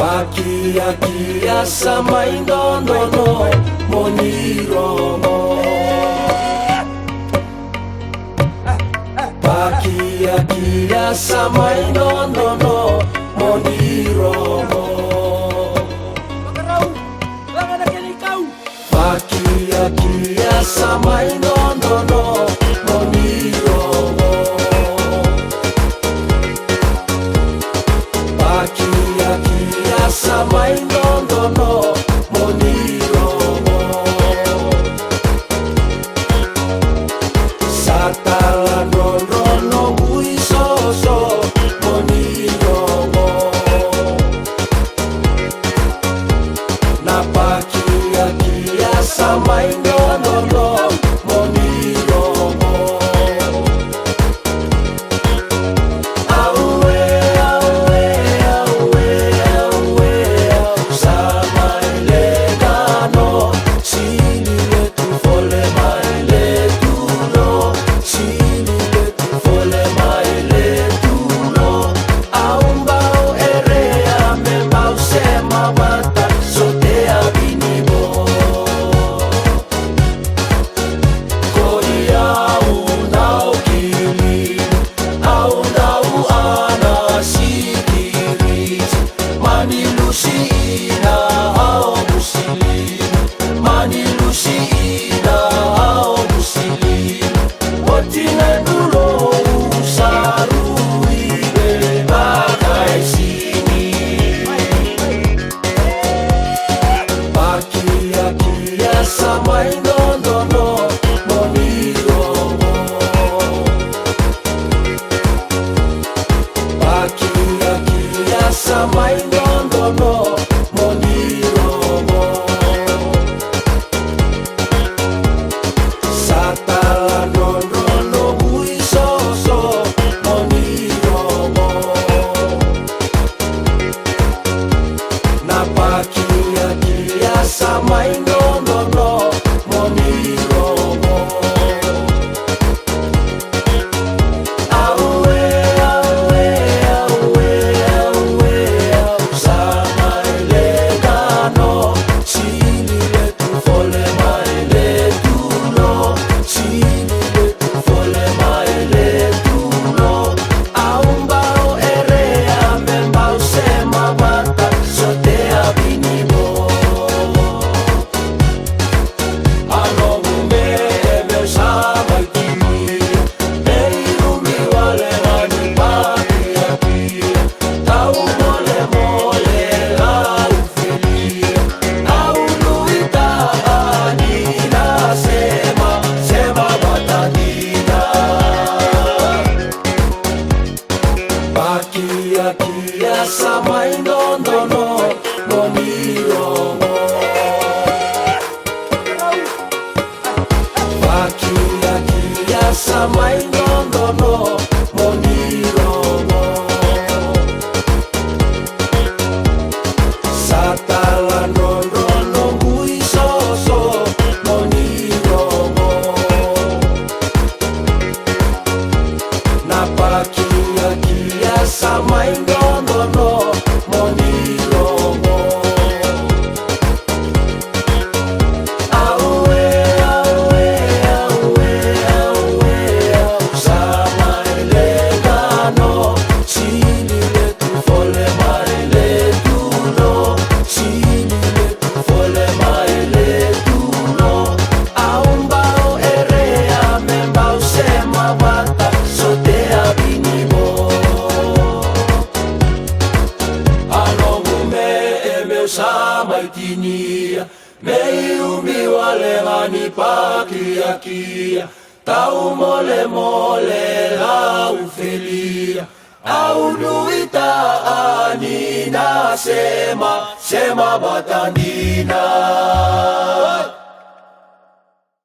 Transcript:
Pakia sama indono moniromo. Pakia sama indono moniromo. Pakia sama indono moniromo. Pakia sama indono moniromo. Satala no buisoso moniromo. Na pakia sama indono moniromo. Sama indono moniromo. Pakia sama indono moniromo. Satala no buisoso moniromo. Na pakia sama indono moniromo. Sama elegano, sinile tu fole maile tu no, sinile tu fole maile tu no. Aumbao erea me mau sema mata sotea binimo. Pakia sama indono moniromo. Pakia sama indono moniromo. Satala no buisoso moniromo. Na pakia sama indono moniromo. Sama elegano, sinile tu fole maile tu no, sinile tu fole maile tu no. Aumbao erea me mau sema mata sotea binimo. Sama itinia mei umi wale ngani pakia tau mole mole lau felia au nuita anina sema batandina.